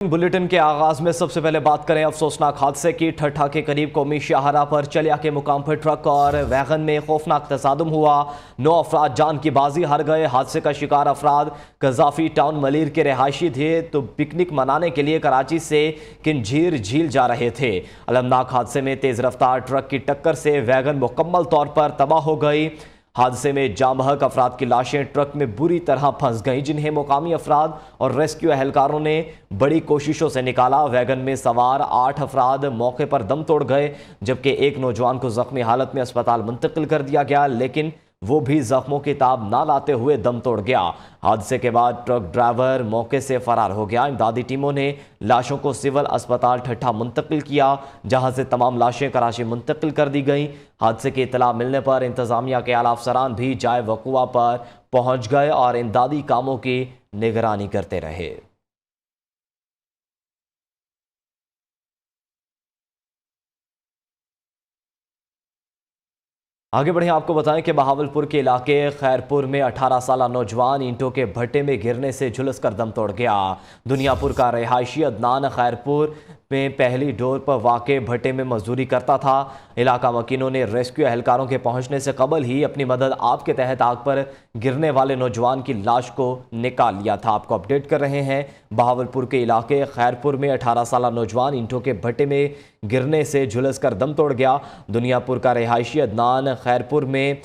Bulletin के आगाज में सबसे पहले बात करें अफसोसनाक हादसे की। ठट्ठा के करीब कौमी शाहरा पर चलिया के मुकाम पर ट्रक और वैगन में खौफनाक तसादुम हुआ। 9 अफराद जान की बाजी हार गए। हादसे का शिकार अफराद कजाफी टाउन मलीर के रहायशी थे तो पिकनिक मनाने के लिए कराची से किंझीर झील जा रहे थे। अलमनाक हादसे में तेज रफ्तार ट्रक की टक्कर से वैगन मुकम्मल तौर पर तबाह हो गई। हादसे में जामहक अफराद की लाशें ट्रक में बुरी तरह फंस गईं, जिन्हें मुकामी अफराद और रेस्क्यू एहलकारों ने बड़ी कोशिशों से निकाला। वैगन में सवार 8 अफराद मौके पर दम तोड़ गए, जबकि एक नौजवान को जख्मी हालत में अस्पताल मुंतकिल कर दिया गया, लेकिन वो भी जख्मों की ताब ना लाते हुए दम तोड़ गया। हादसे के बाद ट्रक ड्राइवर मौके से फरार हो गया। इमदादी टीमों ने लाशों को सिविल अस्पताल ठट्ठा मुंतकिल किया, जहां से तमाम लाशें कराची मुंतकिल कर दी गईं। हादसे की इतला मिलने पर इंतजामिया के आला अफसरान भी जाए वक़ुआ पर पहुंच गए और इमदादी कामों की निगरानी करते रहे। आगे बढ़े, आपको बताएं कि बहावलपुर के इलाके खैरपुर में 18 साल नौजवान ईंटों के भट्टे में गिरने से झुलसकर दम तोड़ गया। दुनियापुर का रहायशी अदनान खैरपुर में पहली डोर पर वाक़े भट्टे में मजदूरी करता था। इलाका वकीलों ने रेस्क्यू एहलकारों के पहुंचने से कबल ही अपनी मदद आप के तहत आग पर गिरने वाले नौजवान की लाश को निकाल लिया था। आपको अपडेट कर रहे हैं, बहावलपुर के इलाके खैरपुर में 18 साल नौजवान ईंटों के भट्टे में गिरने से झुलसकर दम तोड़ गया। दुनियापुर का रहायशी अदनान खैरपुर में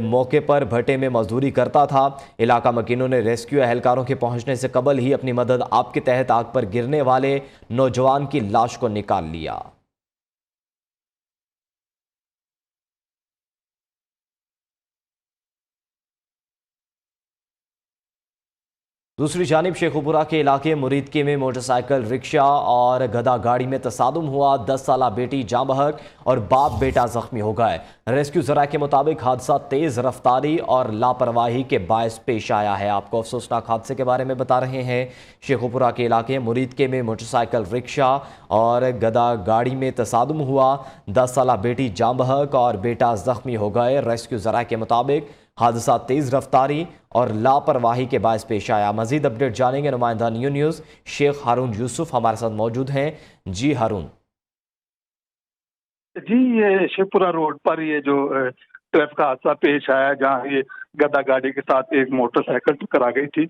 मौके पर भट्टे में मजदूरी करता था। इलाका मकीनों ने रेस्क्यू एहलकारों के पहुंचने से कबल ही अपनी मदद आप के तहत आग पर गिरने वाले नौजवान की लाश को निकाल लिया। दूसरी जानिब शेखुपुरा के इलाके मुरीदकी में मोटरसाइकिल, रिक्शा और गधा गाड़ी में तसादुम हुआ। 10 साल बेटी जामहक और बाप बेटा जख्मी हो गए। रेस्क्यू जरा के मुताबिक हादसा तेज रफ्तारी और लापरवाही के बायस पेश आया है। आपको अफसोसनाक हादसे के बारे में बता रहे हैं। शेखुपुरा के इलाके मुरीदके में मोटरसाइकिल, रिक्शा और गधा गाड़ी में तसादुम हुआ। 10 साल बेटी जामहक और बेटा जख्मी हो गए। रेस्क्यू जरा के मुताबिक हादसा तेज रफ्तारी और लापरवाही के बायस पेश आया। मजीद अपडेट जानेंगे, नुमाइंदा न्यूज़ शेख हारून यूसुफ हमारे साथ मौजूद हैं। जी हारून। जी, ये शेखपुरा रोड पर ये जो ट्रैफिक हादसा पेश आया, जहाँ ये गधा गाड़ी के साथ एक मोटरसाइकिल टकरा गई थी,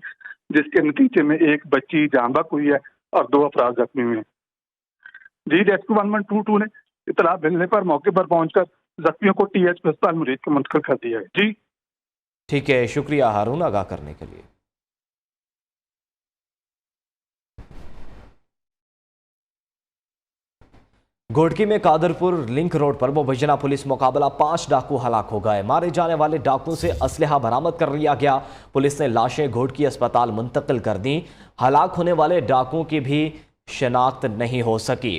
जिसके नतीजे में एक बच्ची जान बहक हुई है और 2 अफराद जख्मी हुए हैं। जी, रेस्क्यू 1122 ने इतला मिलने पर मौके पर पहुंचकर जख्मियों को TH अस्पताल मुरीद को मुंतकिल कर दिया है। जी ठीक है, शुक्रिया हारून आगाह करने के लिए। घोटकी में कादरपुर लिंक रोड पर मुबैना पुलिस मुकाबला 5 डाकू हलाक हो गए। मारे जाने वाले डाकुओं से असलहा बरामद कर लिया गया। पुलिस ने लाशें घोटकी अस्पताल मुंतकिल कर दी। हलाक होने वाले डाकुओं की भी शनाख्त नहीं हो सकी।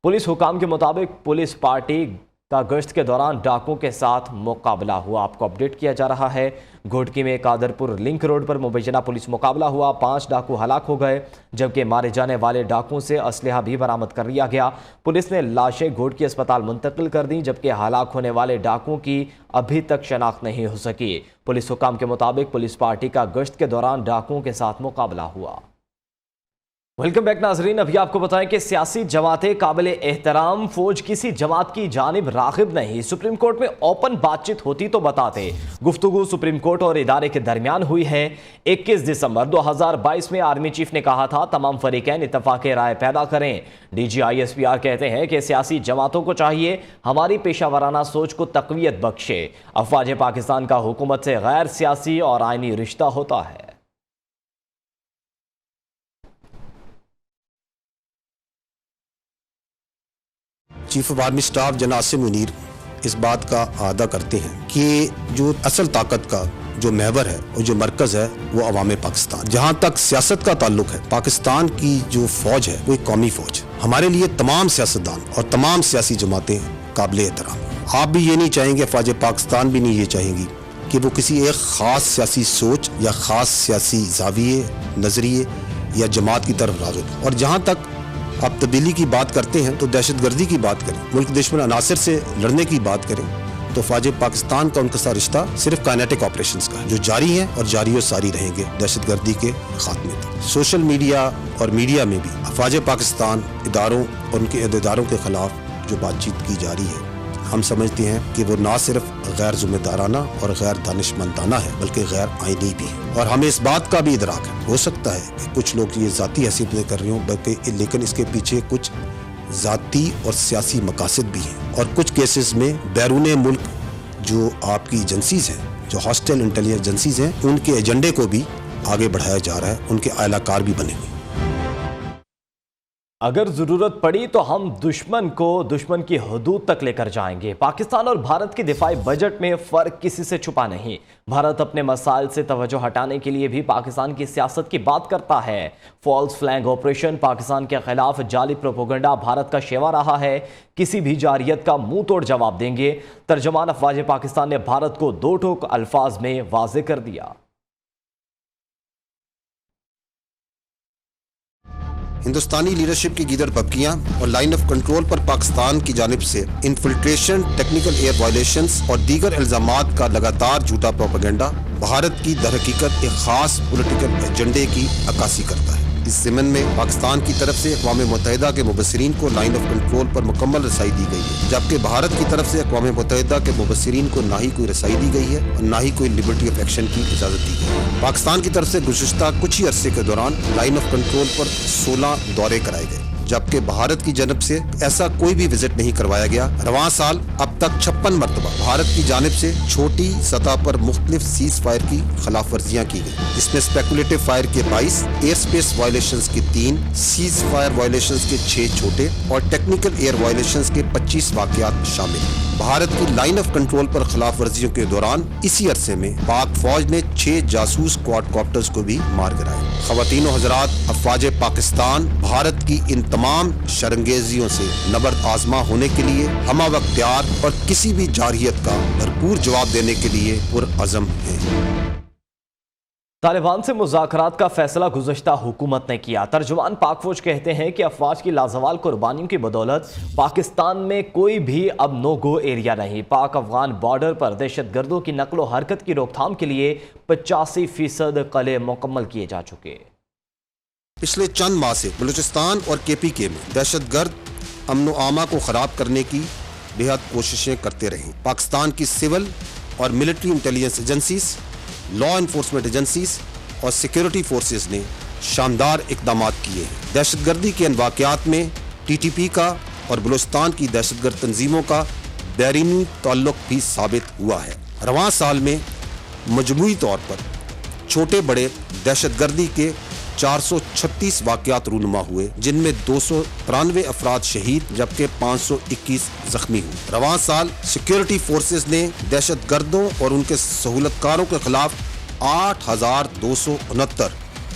पुलिस हुकाम के मुताबिक पुलिस पार्टी का गश्त के दौरान डाकुओं के साथ मुकाबला हुआ। आपको अपडेट किया जा रहा है। घोटकी में कादरपुर लिंक रोड पर मुबैना पुलिस मुकाबला हुआ। 5 डाकू हलाक हो गए, जबकि मारे जाने वाले डाकुओं से असलहा भी बरामद कर लिया गया। पुलिस ने लाशें घोटकी अस्पताल मुंतकिल कर दी, जबकि हलाक होने वाले डाकुओं की अभी तक शनाख्त नहीं हो सकी। पुलिस हुकाम के मुताबिक पुलिस पार्टी का गश्त के दौरान डाकुओं के साथ मुकाबला हुआ। वेलकम बैक नाजरीन। अभी आपको बताएं कि सियासी जमातें काबिल एहतराम, फौज किसी जमात की जानिब रागिब नहीं। सुप्रीम कोर्ट में ओपन बातचीत होती तो बताते। गुफ्तगू सुप्रीम कोर्ट और इदारे के दरमियान हुई है। 21 दिसंबर 2022 में आर्मी चीफ ने कहा था तमाम फरीकैन इत्तफाक राय पैदा करें। DGISPR कहते हैं कि सियासी जमातों को चाहिए हमारी पेशावराना सोच को तकवीत बख्शे। अफवाज पाकिस्तान का हुकूमत से गैर सियासी और आइनी रिश्ता होता है। चीफ ऑफ आर्मी स्टाफ जनाब आसिम मुनीर इस बात का आदा करते हैं कि जो असल ताकत का जो महवर है और जो मरकज है वो अवाम पाकिस्तान। जहाँ तक सियासत का ताल्लुक है, पाकिस्तान की जो फौज है वो एक कौमी फौज है। हमारे लिए तमाम सियासतदान और तमाम सियासी जमातें काबिल एहतराम। आप भी ये नहीं चाहेंगे, फौज पाकिस्तान भी नहीं ये चाहेंगी कि वो किसी एक खास सियासी सोच या खास सियासी जाविये, नजरिए या जमात की तरफ राग़िब हो। और जहाँ तक आप तब्दीली की बात करते हैं तो दहशतगर्दी की बात करें, मुल्क दुश्मन अनासर से लड़ने की बात करें, तो फौज पाकिस्तान का उनके साथ रिश्ता सिर्फ काइनेटिक ऑपरेशंस का है, जो जारी है और जारी और सारी रहेंगे दहशतगर्दी के खात्मे तक। सोशल मीडिया और मीडिया में भी फौज पाकिस्तान इदारों और उनके अहदेदारों के खिलाफ जो बातचीत की जा रही है, हम समझते हैं कि वो ना सिर्फ गैर जिम्मेदाराना और गैर दानिशमंदाना है, बल्कि गैर आईनी भी है। और हमें इस बात का भी इदराक है, हो सकता है कि कुछ लोग ये जाती हैसियत में कर रहे हों, बल्कि लेकिन इसके पीछे कुछ जाती और सियासी मकासद भी हैं। और कुछ केसेस में बैरून मुल्क जो आपकी एजेंसीज हैं, जो हॉस्टाइल इंटेलिजेंस एजेंसीज हैं, उनके एजेंडे को भी आगे बढ़ाया जा रहा है, उनके आलाकार भी बने हुए। अगर जरूरत पड़ी तो हम दुश्मन को दुश्मन की हदूद तक लेकर जाएंगे। पाकिस्तान और भारत के दिफाई बजट में फर्क किसी से छुपा नहीं। भारत अपने मसाइल से तवज्जो हटाने के लिए भी पाकिस्तान की सियासत की बात करता है। फॉल्स फ्लैग ऑपरेशन, पाकिस्तान के खिलाफ जाली प्रोपोगंडा भारत का शेवा रहा है। किसी भी जारियत का मुंह तोड़ जवाब देंगे। तर्जमान अफवाज पाकिस्तान ने भारत को दो टोक अल्फाज में वाजे कर दिया। हिंदुस्तानी लीडरशिप की गीदड़ पबकियां और लाइन ऑफ कंट्रोल पर पाकिस्तान की जानिब से इन्फिल्ट्रेशन, टेक्निकल एयर वायलेशंस और दीगर इल्जामात का लगातार झूठा प्रोपेगेंडा भारत की दरहकीकत एक खास पॉलिटिकल एजेंडे की अक्कासी करता है। इस ज़िमन में पाकिस्तान की तरफ से अक़वाम मुत्तहिदा के मुबस्सिरीन को लाइन ऑफ कंट्रोल पर मुकम्मल रसाई दी गई है, जबकि भारत की तरफ से अक़वाम मुत्तहिदा के मुबस्सिरीन को ना ही कोई रसाई दी गई है और ना ही कोई लिबर्टी ऑफ एक्शन की इजाज़त दी गई है। पाकिस्तान की तरफ से गुज़िश्ता कुछ ही अरसे के दौरान लाइन ऑफ कंट्रोल पर 16 दौरे कराए गए, जबकि भारत की जानब से ऐसा कोई भी विजिट नहीं करवाया गया। रवां साल अब तक 56 मरतबा भारत की जानिब से छोटी सतह पर मुख्तलिफ सीज फायर की खिलाफ वर्जियाँ की गई, जिसमें स्पेकुलेटिव फायर के 22, एयर स्पेस वायलेशंस के 3, सीज फायर वायलेशंस के 6 छोटे और टेक्निकल एयर वायलेशंस के 25 वाकयात शामिल हैं। भारत की लाइन ऑफ कंट्रोल पर खिलाफ वर्जियों के दौरान इसी अरसे में पाक फौज ने 6 जासूस क्वाडकॉप्टर्स को भी मार गिराया। ख़वातीन और हज़रात, अफ़वाज पाकिस्तान भारत की इन तमाम शरंगेजियों से नबर्द आजमा होने के लिए हमा वक्त तैयार और किसी भी जारहियत का भरपूर जवाब देने के लिए पुरअज़म है। तालिबान से मुज़ाकरात का फैसला गुज़श्ता हुकूमत ने किया। तर्जुमान पाक फौज कहते हैं कि अफवाज की लाजवाल कुर्बानियों की बदौलत पाकिस्तान में कोई भी अब नो गो एरिया नहीं। पाक अफगान बॉर्डर पर दहशतगर्दों की नकलो हरकत की रोकथाम के लिए 85% कले मुकम्मल किए जा चुके। पिछले चंद माह से बलूचिस्तान और KPK में दहशतगर्द अमन आमा को ख़राब करने की बेहद कोशिशें करते रहे। पाकिस्तान की सिविल और military intelligence agencies, law enforcement agencies और सिक्योरिटी फोर्सेस ने शानदार इकदाम किए हैं। दहशतगर्दी के इन वाक़यात में TTP का और बलूचिस्तान की दहशतगर्द तंजीमों का बैरूनी ताल्लुक भी साबित हुआ है। रवां साल में मजमूई तौर पर छोटे बड़े दहशतगर्दी के 436 वाक़यात रूनुमा हुए, जिनमें 293 अफराद शहीद जबकि 521 जख्मी हुए। रवां साल सिक्योरिटी फोर्सेस ने दहशतगर्दों और उनके सहूलतकारों के खिलाफ 8,269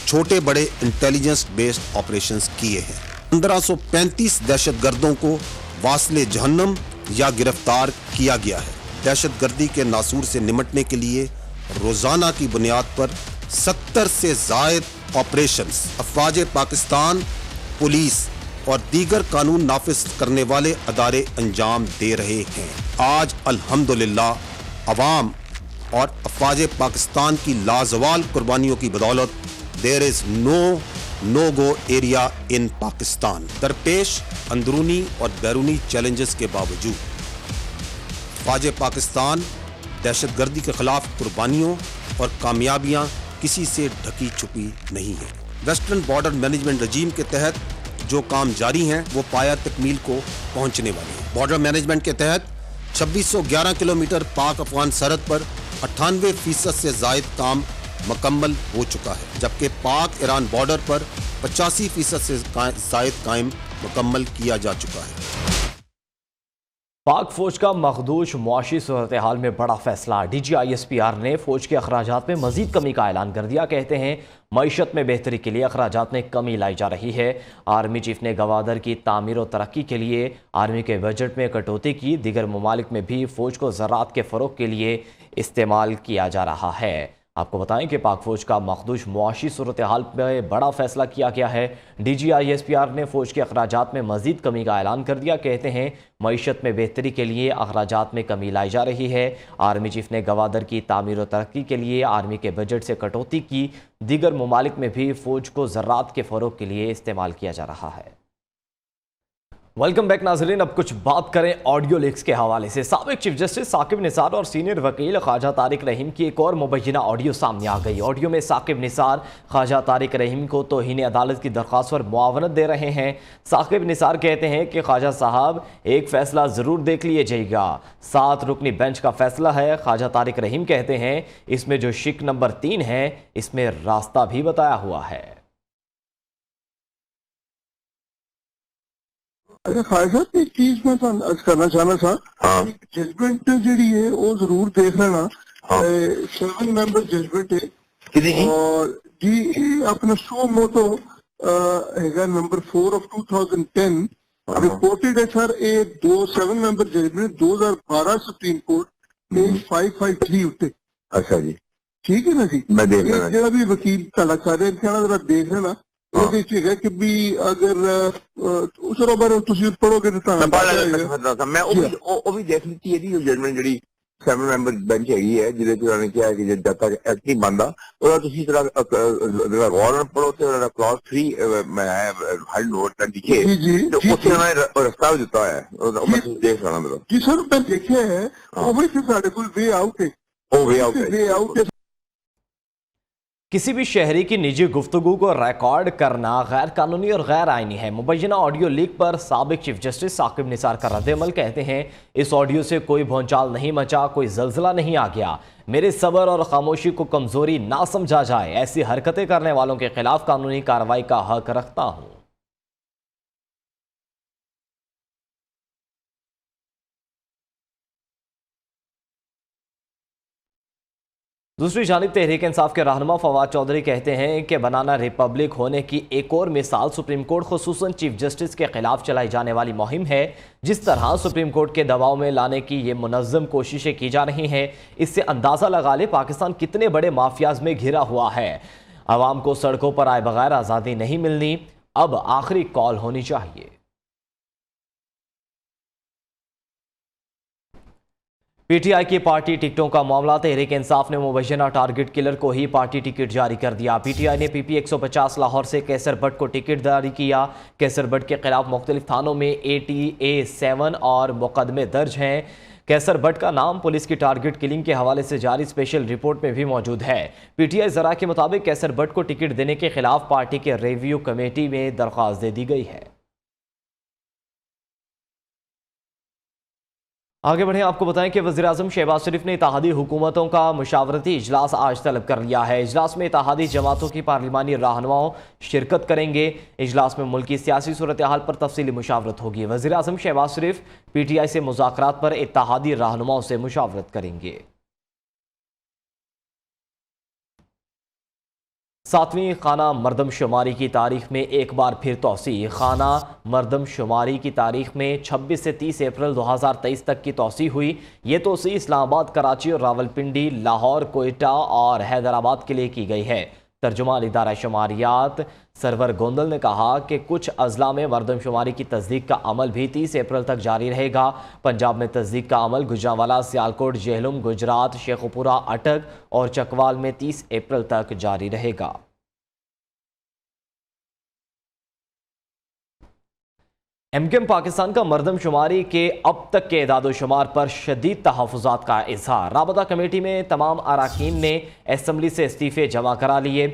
छोटे बड़े इंटेलिजेंस बेस्ड ऑपरेशंस किए हैं। 1535 दहशतगर्दों को वास्ले जहन्नम या गिरफ्तार किया गया है। दहशतगर्दी के नासूर से निमटने के लिए रोजाना की बुनियाद पर 70 से जायद ऑपरेशंस अफवाज पाकिस्तान, पुलिस और दीगर कानून नाफिज करने वाले अदारे अंजाम दे रहे हैं। आज अल्हम्दुलिल्लाह अवाम और अफवाज पाकिस्तान की लाजवाल कुर्बानियों की बदौलत there is no go area in Pakistan. दरपेश अंदरूनी और बैरूनी चैलेंजेस के बावजूद अफवाज पाकिस्तान दहशतगर्दी के खिलाफ कुर्बानियों और कामयाबियां किसी से ढकी छुपी नहीं है। वेस्टर्न बॉर्डर मैनेजमेंट रजीम के तहत जो काम जारी हैं वो पाया तकमील को पहुंचने वाले हैं। बॉर्डर मैनेजमेंट के तहत 2611 किलोमीटर पाक अफगान सरहद पर 98% से जायद काम मुकम्मल हो चुका है, जबकि पाक ईरान बॉर्डर पर 85% से जायद काम मुकम्मल किया जा चुका है। पाक फौज का मखदूश मुआशी सूरत हाल में बड़ा फैसला। DGISPR ने फौज के अखराजात में मजीद कमी का ऐलान कर दिया। कहते हैं मईशत में बेहतरी के लिए अखराजात में कमी लाई जा रही है। आर्मी चीफ ने गवादर की तामीर और तरक्की के लिए आर्मी के बजट में कटौती की। दीगर ममालिक में भी फौज को ज़राअत के फ़रोग़ के लिए इस्तेमाल किया जा रहा है। आपको बताएं कि पाक फौज का मखदूश मुआशी सूरत हाल में बड़ा फैसला किया गया है। DGISPR ने फौज के अखराजात में मजीद कमी का ऐलान कर दिया। कहते हैं मईशत में बेहतरी के लिए अखराजात में कमी लाई जा रही है। आर्मी चीफ ने गवादर की तामीर और तरक्की के लिए आर्मी के बजट से कटौती की। दीगर ममालिक में भी फौज को ज़राअत के फ़रोग के लिए इस्तेमाल किया जा रहा है। वेलकम बैक नाज़रीन। अब कुछ बात करें ऑडियो लीक्स के हवाले से। साबिक चीफ जस्टिस साकिब निसार और सीनियर वकील ख्वाजा तारिक रहीम की एक और मुबैना ऑडियो सामने आ गई। ऑडियो में साकिब निसार ख्वाजा तारिक रहीम को तौहीन अदालत की दरख्वास्त पर मुआवनत दे रहे हैं। साकिब निसार कहते हैं कि ख्वाजा साहब एक फ़ैसला ज़रूर देख लीजिएगा, 7 रुकनी बेंच का फैसला है। ख्वाजा तारिक रहीम कहते हैं इसमें जो शिक नंबर 3 है इसमें रास्ता भी बताया हुआ है। अच्छा ख्वाजा एक चीज मैं अर्ज करना चाहना था। हाँ। जजमेंट जी है वो जरूर देख लेना। हाँ। 7 मेंबर जजमेंट है कितनी जी? और जी ये अपना शो मोटो है नंबर 4 of 2010 रिपोर्टेड है sir. A 7 member judgment 2012 supreme court page 553 उत्ते। अच्छा जी, ठीक है ना जी। मैं देख लेना। ਜਿਹੜਾ ਵੀ ਵਕੀਲ ਤੁਹਾਡਾ ਕਰ ਰਿਹਾ ਕਹਿਣਾ ਜਰਾ ਦੇਖ ਲੈਣਾ। ਉਹਦੇ ਵਿੱਚ ਹੈਗਾ ਕਿ ਵੀ ਅਗਰ ਉਸ ਬਾਰੇ ਤੁਸੀਂ ਪੜੋਗੇ ਤਾਂ मैं पढ़ ਤੁਹਾਨੂੰ लेना था। मैं वो भी देख लीती है जी जजमेंट ਜਿਹੜੀ 7 ਮੈਂਬਰ ਬੈਂਚ ਹੈਗੀ ਹੈ ਜਿਹਦੇ ਚ ਉਹਨਾਂ ਨੇ ਕਿਹਾ ਕਿ ਜਦ ਤੱਕ ਐਕਟ ਨਹੀਂ ਬਣਦਾ ਉਹਦਾ ਤੁਸੀਂ ਜਿਹੜਾ ਗੌਰ ਨਾਲ ਪੜੋ ਤੇ ਉਹਦਾ ਕਲਾਸ 3 ਮੈਂ ਹਾਈ ਨੋਟ ਤਾਂ ਲਿਖੇ ਜੀ ਜੀ ਤੇ ਉੱਥੇ ਉਹਨਾਂ ਨੇ ਰਸਤਾ ਵੀ ਦਿੱਤਾ ਹੋਇਆ ਹੈ। ਉਹ ਮੈਂ ਦੇਖ ਲੈਣਾ ਮੇਰਾ ਜੀ ਸਰ ਮੈਂ ਦੇਖਿਆ ਹੈ ਉਹ ਵੀ ਸਾਡੇ ਕੋਲ ਵੇ ਆਊਟ ਹੈ। ਉਹ ਵੇ ਆਊਟ ਵੇ ਆਊਟ है। किसी भी शहरी की निजी गुफ्तगू को रिकॉर्ड करना गैर कानूनी और गैर आइनी है। मुबैना ऑडियो लीक पर साबिक चीफ जस्टिस साकिब निसार का रद्द-ए-अमल। कहते हैं इस ऑडियो से कोई भौंचाल नहीं मचा, कोई जल्जला नहीं आ गया। मेरे सब्र और खामोशी को कमजोरी ना समझा जाए। ऐसी हरकतें करने वालों के खिलाफ कानूनी कार्रवाई का हक रखता हूं। दूसरी जानिब तहरीक इंसाफ के रहनुमा फवाद चौधरी कहते हैं कि बनाना रिपब्लिक होने की एक और मिसाल सुप्रीम कोर्ट खुसूसन चीफ जस्टिस के खिलाफ चलाई जाने वाली मुहिम है। जिस तरह सुप्रीम कोर्ट के दबाव में लाने की ये मुनज़्ज़म कोशिशें की जा रही हैं, इससे अंदाज़ा लगा ले पाकिस्तान कितने बड़े माफियाज में घिरा हुआ है। आवाम को सड़कों पर आए बगैर आज़ादी नहीं मिलनी, अब आखिरी कॉल होनी चाहिए। पीटीआई की पार्टी टिकटों का मामला। तहरीक इंसाफ ने मुबैना टारगेट किलर को ही पार्टी टिकट जारी कर दिया। पीटीआई ने PP 150 लाहौर से कैसर भट्ट को टिकट जारी किया। कैसर भट्ट के खिलाफ मुख्तलिफ थानों में ATA-7 और मुकदमे दर्ज हैं। कैसर भट्ट का नाम पुलिस की टारगेट किलिंग के हवाले से जारी स्पेशल रिपोर्ट में भी मौजूद है। PTI जरा के मुताबिक कैसर भट्ट को टिकट देने के खिलाफ पार्टी के रिव्यू कमेटी में दरख्वास्त दे दी गई है। आगे बढ़े, आपको बताएं कि वज़ीर-ए-आज़म शहबाज शरीफ ने इत्तेहादी हुकूमतों का मुशावरती इजलास आज तलब कर लिया है। इजलास में इत्तेहादी जमातों की पार्लिमानी रहनुमाओं शिरकत करेंगे। इजलास में मुल्क की सियासी सूरत हाल पर तफसीली मुशावरत होगी। वज़ीर-ए-आज़म शहबाज शरीफ PTI से मुज़ाकरात पर इत्तेहादी रहनुमाओं से मुशावरत करेंगे। 7वीं खाना मरदमशुमारी की तारीख में एक बार फिर तोसी। खाना मरदमशुमारी की तारीख में 26 से 30 अप्रैल 2023 तक की तोसी हुई। ये तोसी इस्लामाबाद, कराची और रावलपिंडी, लाहौर, कोयटा और हैदराबाद के लिए की गई है। तर्जुमान इदारा शुमारियात सरवर गोंदल ने कहा कि कुछ अजला में मरदमशुमारी की तस्दीक का अमल भी 30 अप्रैल तक जारी रहेगा। पंजाब में तस्दीक का अमल गुजरांवाला, सियालकोट, जेहलुम, गुजरात, शेखुपुरा, अटक और चकवाल में 30 अप्रैल तक जारी रहेगा। MKM पाकिस्तान का मरदमशुमारी के अब तक के एदाद-ओ-शुमार पर शदीद तहफ़्फ़ुज़ात का इज़हार। राबता कमेटी में तमाम अरकान ने असम्बली से इस्तीफ़े जमा करा लिए।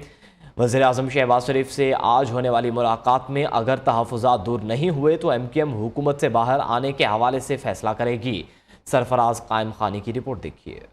वज़ीर-ए-आज़म शहबाज शरीफ से आज होने वाली मुलाकात में अगर तहफ़्फ़ुज़ात दूर नहीं हुए तो MKM हुकूमत से बाहर आने के हवाले से फैसला करेगी। सरफराज कायम खानी की रिपोर्ट देखिए।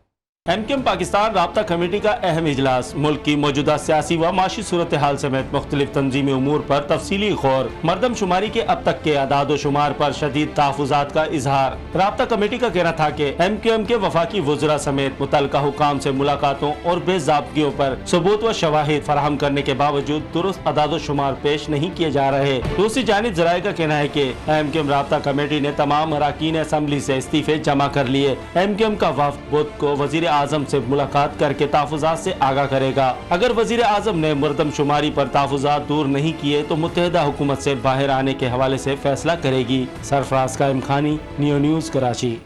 MKM पाकिस्तान राब्ता कमेटी का अहम इजलास मुल्क की मौजूदा सियासी व माशी सूरत हाल समेत मुख्तलिफ तंजीमी उमूर पर तफसीली गौर। मरदमशुमारी के अब तक के अदाद शुमार पर शदीद तहफ़्फ़ुज़ात का इजहार। राब्ता कमेटी का कहना था कि MKM के वफाकी वज़रा समेत मुतल्लिका हुकाम से मुलाकातों और बेज़ाब्तियों पर सबूत व शवाहिद फराहम करने के बावजूद दुरुस्त अदाद शुमार पेश नहीं किए जा रहे। दूसरी जानिब ज़राए का कहना है कि MKM राब्ता कमेटी ने तमाम अरकान असम्बली से इस्तीफ़े जमा कर लिए। MKM का वफ़द बुध को वज़ीर आजम से मुलाकात करके तहफुजात से आगाह करेगा। अगर वजीर आजम ने मरदमशुमारी पर तहफुजात दूर नहीं किए तो मुत्तहिदा हुकूमत से बाहर आने के हवाले से फैसला करेगी। सरफराज कायम खानी, नियो न्यूज़, कराची।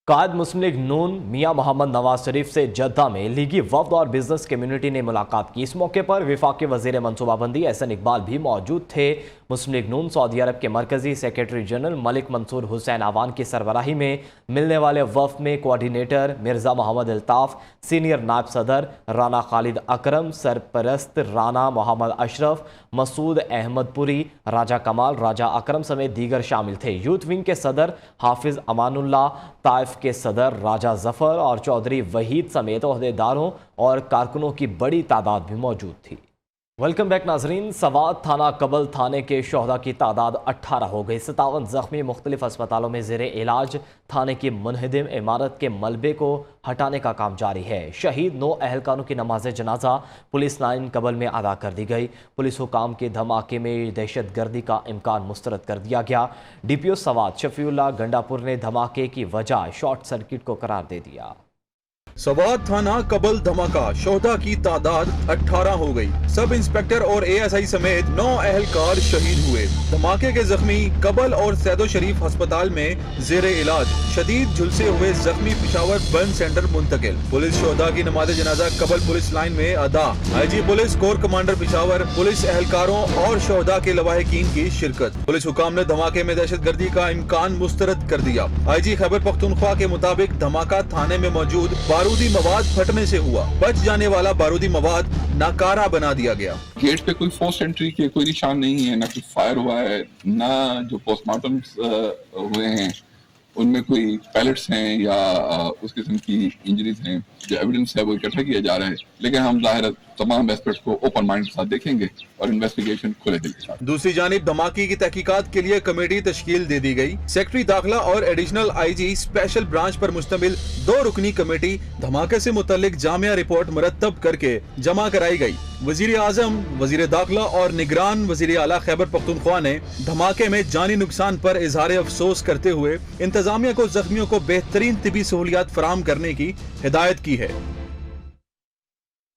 कायद मुस्लिम लीग नून मियां मोहम्मद नवाज शरीफ से जद्दा में लीगी वफ्द और बिजनेस कम्युनिटी ने मुलाकात की। इस मौके पर वफाकी वजीर मनसूबाबंदी एहसन इकबाल भी मौजूद थे। मुस्लिम लीग नून सऊदी अरब के मरकजी सेक्रेटरी जनरल मलिक मंसूर हुसैन आवान की सरबराही में मिलने वाले वफ्द में कोऑर्डिनेटर मिर्जा मोहम्मद अल्ताफ, सीनियर नायब सदर राना खालिद अकरम, सरपरस्त राना मोहम्मद अशरफ, मसूद अहमदपुरी, राजा कमाल, राजा अकरम समेत दीगर शामिल थे। यूथ विंग के सदर हाफिज अमानुल्लाह, ताइफ के सदर राजा जफर और चौधरी वहीद समेत ओहदेदारों और कारकुनों की बड़ी तादाद भी मौजूद थी। वेलकम बैक नाजरीन। सवात थाना कबल थाने के शोहदा की तादाद 18 हो गई। 57 जख्मी मुख्तलिफ अस्पतालों में जेर इलाज। थाने की मुनहदिम इमारत के मलबे को हटाने का काम जारी है। शहीद 9 अहलकारों की नमाज जनाजा पुलिस लाइन कबल में अदा कर दी गई। पुलिस हुकाम के धमाके में दहशत गर्दी का इम्कान मुस्तरद कर दिया गया। DPO सवात शफीउल्लाह गंडापुर ने धमाके की वजह शॉर्ट सर्किट को करार दे दिया। सवात थाना कबल धमाका, शोहदा की तादाद 18 हो गई। सब इंस्पेक्टर और ASI समेत 9 अहलकार शहीद हुए। धमाके के जख्मी कबल और सैदो शरीफ अस्पताल में जेर इलाज। शदीद झुलसे हुए जख्मी पिशावर बर्न सेंटर मुंतकिल। पुलिस शोहदा की नमाज जनाजा कबल पुलिस लाइन में अदा। IG police corps commander Peshawar, police एहलकारों और शोहदा के लवाहिकीन की शिरकत। पुलिस हुकाम ने धमाके में दहशत गर्दी का इम्कान मुस्तरद कर दिया। IG खैबर पख्तूनख्वा के मुताबिक धमाका थाने में मौजूद बारूदी मवाद फटने से हुआ। बच जाने वाला बारूदी मवाद नाकारा बना दिया गया। गेट पे कोई फोर्स एंट्री के कोई निशान नहीं है, ना कोई फायर हुआ है, ना जो पोस्टमार्टम हुए हैं उनमें कोई पैलेट्स हैं या उस किस्म की इंजरीज हैं। जो एविडेंस है वो इकट्ठा किया जा रहा है, लेकिन हम जाहिर तमाम एस्पेक्ट्स को ओपन माइंड के साथ देखेंगे और इन्वेस्टिगेशन खुले दिल के साथ। दूसरी जानिब धमाके की तहकीकात के लिए कमेटी तश्कील दे दी गई। सेक्रेटरी दाखिला और एडिशनल IG स्पेशल ब्रांच पर मुश्तमिल 2 रुकनी कमेटी धमाके से मुतल्लिक जामिया रिपोर्ट मुरतब करके जमा कराई गई। वजीर आजम, वजीर दाखिला और निगरान वजीर आला खैबर पख्तूनख्वा ने धमाके में जानी नुकसान पर इजहार अफसोस करते हुए इंतजामिया को जख्मियों को बेहतरीन तिबी सहूलियात फराहम करने की हिदायत की है।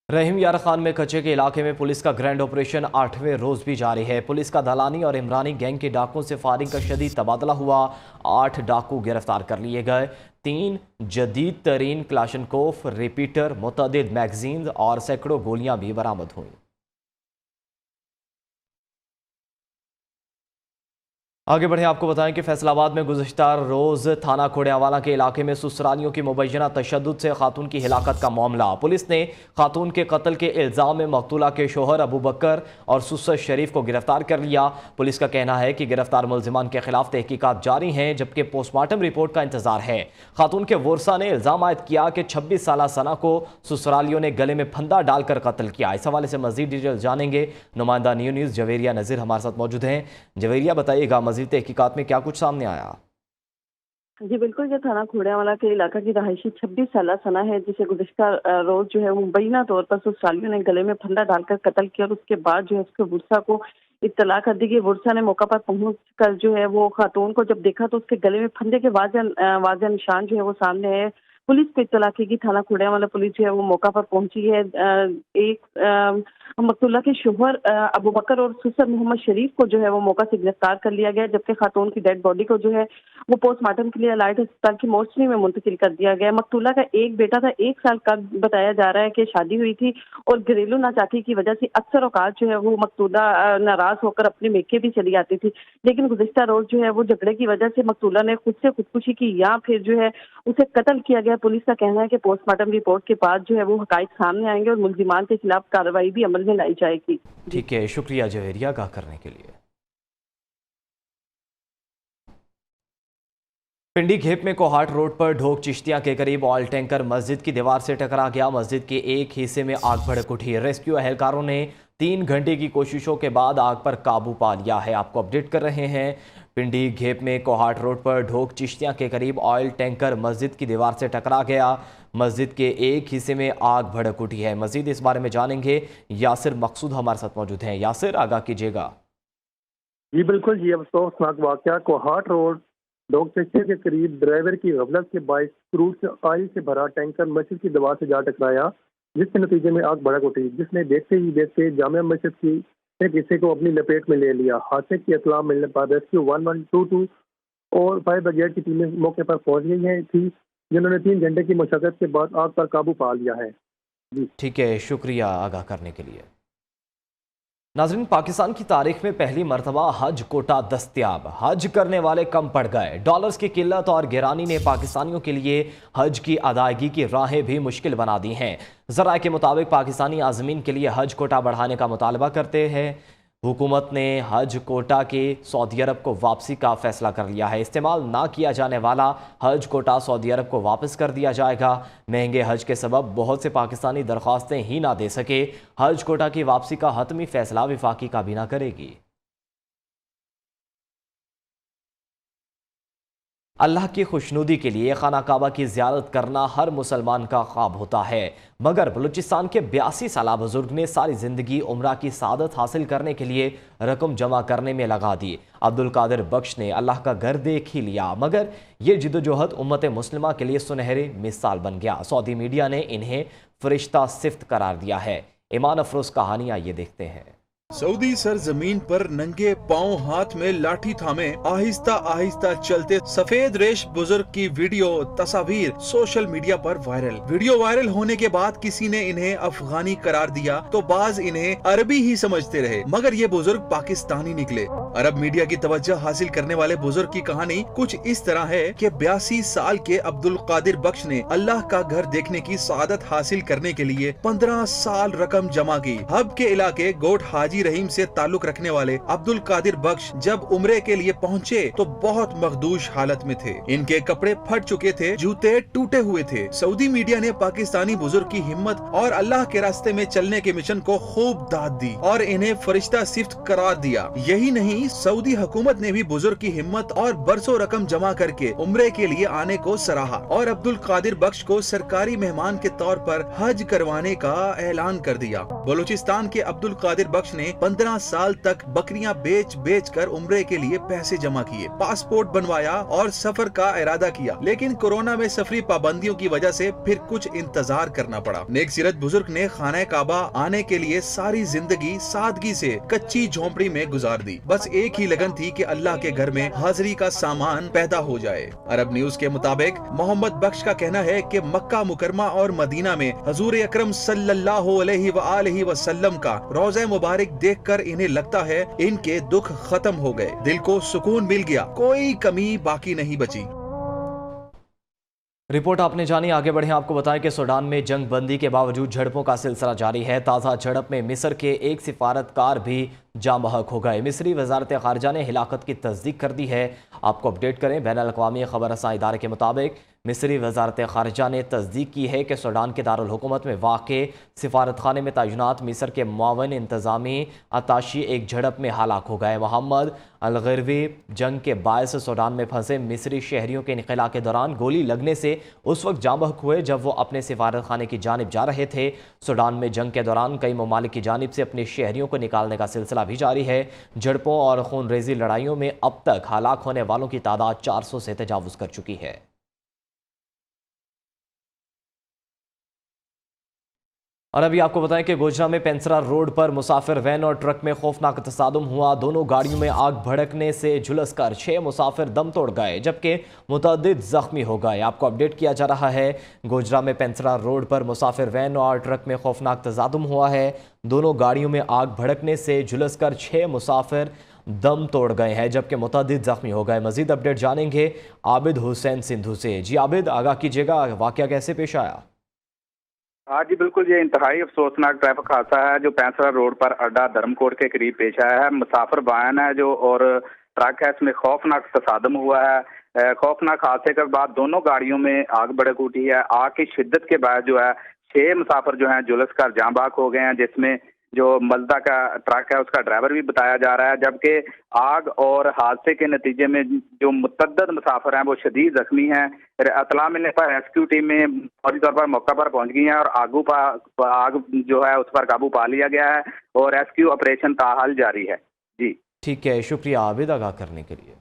रहीम यार खान में कच्चे के इलाके में पुलिस का ग्रैंड ऑपरेशन 8वें रोज भी जारी है। पुलिस का दलानी और इमरानी गैंग के डाकुओं से फायरिंग का शदीद तबादला हुआ। 8 डाकू गिरफ्तार कर लिए गए। 3 जदीद तरीन क्लाशनकोफ, रिपीटर, मुतअद्दिद मैगजीन और सैकड़ों गोलियां भी बरामद हुई। आगे बढ़े, आपको बताएं कि फैसलाबाद में गुज़श्ता रोज़ थाना खोड़ियावाला के इलाके में ससुरालियों की मुबैना तशद्दुद से खातून की हिलाकत का मामला। पुलिस ने खातून के कत्ल के इल्ज़ाम में मकतूला के शोहर अबू बकर और सुसर शरीफ को गिरफ्तार कर लिया। पुलिस का कहना है कि गिरफ्तार मुलजिमान के खिलाफ तहकीकात जारी हैं, जबकि पोस्टमार्टम रिपोर्ट का इंतजार है। खातून के वर्सा ने इल्ज़ाम आयद किया कि 26 साला सना को ससुरालियों ने गले में फंदा डालकर कत्ल किया। इस हवाले से मजीद डिटेल जानेंगे। नुमाइंदा न्यू न्यूज़ जवेरिया नज़ीर हमारे साथ मौजूद हैं। जवेरिया, बताइएगा मजीद तहकीकात में क्या कुछ सामने आया? जी बिल्कुल, जो थाना खोड़ियावाला के इलाका की रहायशी 26 साला सना है, जिसे गुज़श्ता रोज जो है मुबैना तौर पर ससुरालियों ने गले में फंदा डालकर कत्ल किया और उसके बाद जो है उसके वर्सा को इत्तला कर दी गई। वर्सा ने मौका पर पहुंच कर जो है वो खातून को जब देखा तो उसके गले में फंदे के वाज़ह निशान जो है वो सामने है। पुलिस को इत्तला की कि थाना खोड़ियावाला पुलिस जो है वो मौका पर पहुंची है। एक मकतूला के शोहर अबू बकर और सुसर मोहम्मद शरीफ को जो है वो मौका से गिरफ्तार कर लिया गया, जबकि खातून की डेड बॉडी को जो है वो पोस्टमार्टम के लिए अलाइड अस्पताल की मोर्चरी में मुंतकिल कर दिया गया। मकतूला का एक बेटा था, 1 साल का बताया जा रहा है कि शादी हुई थी और घरेलू नाचाकी की वजह से अक्सर औकात जो है वो मकतूला नाराज होकर अपने मेके भी चली आती थी, लेकिन गुज़श्ता रोज जो है वो झगड़े की वजह से मकतूला ने खुद से खुदकुशी की या फिर जो है उसे कत्ल किया गया। पुलिस का कहना है कि पोस्टमार्टम रिपोर्ट के बाद जो है वो हकाइक सामने आएंगे और मुलजिमान के खिलाफ कार्रवाई भी अमल में लाई जाएगी। ठीक है, शुक्रिया जवेरिया आगाह करने के लिए। पिंडी घेप में कोहाट रोड पर ढोक चिश्तियां के करीब ऑयल टैंकर मस्जिद की दीवार से टकरा गया। मस्जिद के एक हिस्से में आग भड़क उठी। रेस्क्यू एहलकारों ने 3 घंटे की कोशिशों के बाद आग पर काबू पा लिया है। आपको अपडेट कर रहे हैं। पिंडी घेप में कोहाट रोड पर ढोक चिश्तियां के करीब ऑयल टैंकर मस्जिद की दीवार से टकरा गया। मस्जिद के एक हिस्से में आग भड़क उठी है। मजीद इस बारे में जानेंगे। यासिर मकसूद हमारे साथ मौजूद हैं। यासिर, आगाह कीजिएगा। जी बिल्कुल जी, अफसोसनाक वाक़या कोहाट रोड डॉग सेक्शन के करीब ड्राइवर की गफलत के बायस क्रूड से ऑयल से भरा टैंकर मस्जिद की दीवार से जा टकराया, जिसके नतीजे में आग भड़क उठी, जिसने देखते ही देखते जामिया मस्जिद की एक हिस्से को अपनी लपेट में ले लिया। हादसे की इत्तला मिलने पर रेस्क्यू 1122 और फायर ब्रिगेड की टीमें मौके पर पहुंच गई थी, जिन्होंने 3 घंटे की मशक्कत के बाद आग पर काबू पा लिया है। ठीक है, शुक्रिया आगाह करने के लिए। नाज़रीन, पाकिस्तान की तारीख में पहली मरतबा हज कोटा दस्तयाब। हज करने वाले कम पड़ गए। डॉलर्स की किल्लत और गिरानी ने पाकिस्तानियों के लिए हज की अदायगी की राहें भी मुश्किल बना दी हैं। ज़राए के मुताबिक पाकिस्तानी आज़मीन के लिए हज कोटा बढ़ाने का मुतालबा करते हैं। हुकूमत ने हज कोटा के सऊदी अरब को वापसी का फैसला कर लिया है। इस्तेमाल ना किया जाने वाला हज कोटा सऊदी अरब को वापस कर दिया जाएगा। महंगे हज के सबब बहुत से पाकिस्तानी दरख्वास्तें ही ना दे सके। हज कोटा की वापसी का हतमी फैसला वफाकी काबीना करेगी। अल्लाह की खुशनुदी के लिए खाना काबा की ज़ियारत करना हर मुसलमान का ख्वाब होता है, मगर बलूचिस्तान के 82 साला बुजुर्ग ने सारी ज़िंदगी उम्रा की सादत हासिल करने के लिए रकम जमा करने में लगा दी। अब्दुल कादिर बख्श ने अल्लाह का घर देख ही लिया, मगर ये जिद्दोजहद उम्मत मुस्लिमा के लिए सुनहरी मिसाल बन गया। सऊदी मीडिया ने इन्हें फरिश्ता सिफ्त करार दिया है। ईमान अफरोज कहानियाँ ये देखते हैं। सऊदी सरजमीन पर नंगे पांव हाथ में लाठी थामे आहिस्ता आहिस्ता चलते सफेद रेश बुजुर्ग की वीडियो तस्वीर सोशल मीडिया पर वायरल। वीडियो वायरल होने के बाद किसी ने इन्हें अफगानी करार दिया तो बाज इन्हें अरबी ही समझते रहे, मगर ये बुजुर्ग पाकिस्तानी निकले। अरब मीडिया की तवज्जो हासिल करने वाले बुजुर्ग की कहानी कुछ इस तरह है कि 82 साल के अब्दुल कादिर बख्श ने अल्लाह का घर देखने की सादत हासिल करने के लिए 15 साल रकम जमा की। हब के इलाके गोट हाजी रहीम से ताल्लुक रखने वाले अब्दुल कादिर बख्श जब उम्रे के लिए पहुंचे तो बहुत मखदूश हालत में थे। इनके कपड़े फट चुके थे, जूते टूटे हुए थे। सऊदी मीडिया ने पाकिस्तानी बुजुर्ग की हिम्मत और अल्लाह के रास्ते में चलने के मिशन को खूब दाद दी और इन्हें फरिश्ता सिफ्त करार दिया। यही नहीं, सऊदी हुकूमत ने भी बुजुर्ग की हिम्मत और बरसों रकम जमा करके उम्रे के लिए आने को सराहा और अब्दुल कादिर बख्श को सरकारी मेहमान के तौर पर हज करवाने का ऐलान कर दिया। बलूचिस्तान के अब्दुल कादिर बख्श ने 15 साल तक बकरियां बेच कर उम्रे के लिए पैसे जमा किए, पासपोर्ट बनवाया और सफर का इरादा किया, लेकिन कोरोना में सफरी पाबंदियों की वजह से फिर कुछ इंतजार करना पड़ा। नेक सीरत बुजुर्ग ने खाना काबा आने के लिए सारी जिंदगी सादगी से कच्ची झोंपड़ी में गुजार दी। बस एक ही लगन थी कि अल्लाह के घर में हाजिरी का सामान पैदा हो जाए। अरब न्यूज के मुताबिक मोहम्मद बख्श का कहना है कि मक्का मुकरमा और मदीना में हजूर अकरम सल्लल्लाहु अलैहि वसल्लम का रोज़ा मुबारक देखकर इन्हें लगता है इनके दुख खत्म हो गए, दिल को सुकून मिल गया, कोई कमी बाकी नहीं बची। रिपोर्ट आपने जानी, आगे बढ़े आपको बताएं कि सूडान में जंग बंदी के बावजूद झड़पों का सिलसिला जारी है। ताज़ा झड़प में मिस्र के एक सिफारतकार भी जाँ बहक हो गए। मिस्री वजारत खारजा ने हिलाकत की तस्दीक कर दी है। आपको अपडेट करें, बैन अल-अक़वामी खबर रसां इदारे के मुताबिक मिस्री वजारत खारजा ने तस्दीक की है कि सूडान के दारुल हुकूमत में वाक़े सिफारत खाने में तैनात मिस्र के मुआवन इंतज़ामी अताशी एक झड़प में हलाक हो गए। मोहम्मद अल-ग़िरवी जंग के बायस सूडान में फंसे मिस्री शहरियों के इनक़िला के दौरान गोली लगने से उस वक्त जाँ बहक हुए जब वो अपने सिफारत खाने की जानिब जा रहे थे। सूडान में जंग के दौरान कई ममालिक की जानिब से अपने शहरियों को निकालने का सिलसिला भी जारी है। झड़पों और खूनरेज़ी लड़ाइयों में अब तक हलाक होने वालों की तादाद 400 से तजावुज़ कर चुकी है। और अभी आपको बताएं कि गोजरा में पेंसरा रोड पर मुसाफिर वैन और ट्रक में खौफनाक तसादुम हुआ। दोनों गाड़ियों में आग भड़कने से झुलसकर 6 मुसाफिर दम तोड़ गए, जबकि मुतअद्दिद जख्मी हो गए। आपको अपडेट किया जा रहा है, गोजरा में पेंसरा रोड पर मुसाफिर वैन और ट्रक में खौफनाक तसादुम हुआ है। दोनों गाड़ियों में आग भड़कने से झुलसकर 6 मुसाफिर दम तोड़ गए हैं, जबकि मुतअद्दिद जख्मी हो गए। मजीद अपडेट जानेंगे आबिद हुसैन सिंधु से। जी आबिद, आगाह कीजिएगा, वाकया कैसे पेश आया? हाँ जी बिल्कुल, ये इंतहाई अफसोसनाक ट्रैफिक हादसा है जो पेंसरा रोड पर अड्डा धर्मकोट के करीब पेश आया है। मुसाफिर वाहन है जो और ट्रक है, इसमें खौफनाक तसादम हुआ है। खौफनाक हादसे के बाद दोनों गाड़ियों में आग भड़क उठी है। आग की शिद्दत के बाद जो है 6 मुसाफिर जो है झुलस कर जाँ बहक हो गए हैं, जिसमें जो मजदा का ट्रक है उसका ड्राइवर भी बताया जा रहा है, जबकि आग और हादसे के नतीजे में जो मुतअद्दिद मुसाफिर हैं वो शदीद जख्मी हैं। इत्तला मिलने पर रेस्क्यू टीमें फौरी तौर पर मौका पर पहुंच गई हैं और आग जो है उस पर काबू पा लिया गया है और रेस्क्यू ऑपरेशन ताहाल जारी है। जी ठीक है, शुक्रिया आबिद आगाह करने के लिए।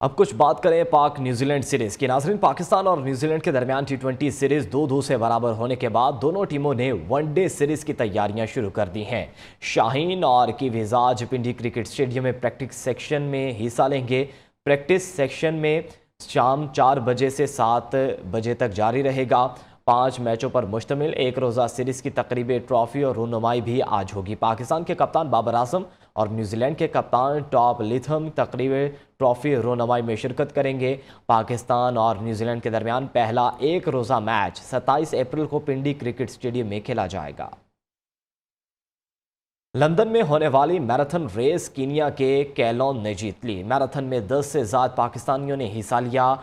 अब कुछ बात करें पाक न्यूजीलैंड सीरीज की। नाजरीन, पाकिस्तान और न्यूजीलैंड के दरमियान T20 सीरीज 2-2 से बराबर होने के बाद दोनों टीमों ने वनडे सीरीज की तैयारियां शुरू कर दी हैं। शाहीन और किविजाज पिंडी क्रिकेट स्टेडियम में प्रैक्टिस सेक्शन में हिस्सा लेंगे। प्रैक्टिस सेक्शन में शाम 4 बजे से 7 बजे तक जारी रहेगा। 5 मैचों पर मुश्तमिल एक रोज़ा सीरीज की तकरीब ट्रॉफी और रूनुमाई भी आज होगी। पाकिस्तान के कप्तान बाबर आजम और न्यूजीलैंड के कप्तान टॉप लिथम तकरीब ट्रॉफी रूनुमाई में शिरकत करेंगे। पाकिस्तान और न्यूजीलैंड के दरमियान पहला एक रोज़ा मैच 27 अप्रैल को पिंडी क्रिकेट स्टेडियम में खेला जाएगा। लंदन में होने वाली मैराथन रेस कीनिया के कैलोन ने जीत ली। मैराथन में 10 से ज़्यादा पाकिस्तानियों ने हिस्सा लिया।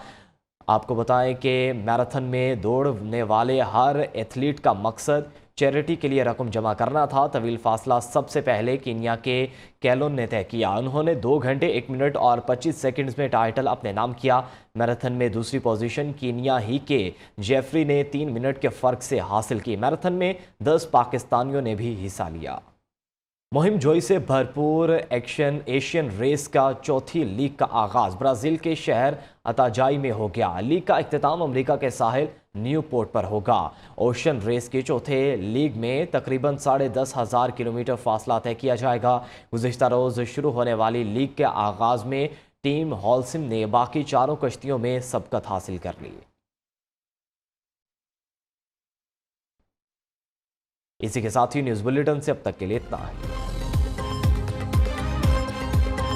आपको बताएं कि मैराथन में दौड़ने वाले हर एथलीट का मकसद चैरिटी के लिए रकम जमा करना था। तवील फासला सबसे पहले कीनिया के कैलोन ने तय किया। उन्होंने 2 घंटे 1 मिनट और 25 सेकंड्स में टाइटल अपने नाम किया। मैराथन में दूसरी पोजीशन कीनिया ही के जेफरी ने 3 मिनट के फ़र्क से हासिल की। मैराथन में 10 पाकिस्तानियों ने भी हिस्सा लिया। मुहिम जोई से भरपूर एक्शन एशियन रेस का चौथी लीग का आगाज ब्राज़ील के शहर अताजाई में हो गया। लीग का इख्तिताम अमेरिका के साहिल न्यू पोर्ट पर होगा। ओशन रेस के चौथे लीग में तकरीबन 10,500 किलोमीटर फासला तय किया जाएगा। गुज़िश्ता रोज़ शुरू होने वाली लीग के आगाज में टीम हॉलसिम ने बाकी चारों कश्तियों में सबकत हासिल कर ली। इसी के साथ ही न्यूज़ बुलेटिन से अब तक के लिए इतना है।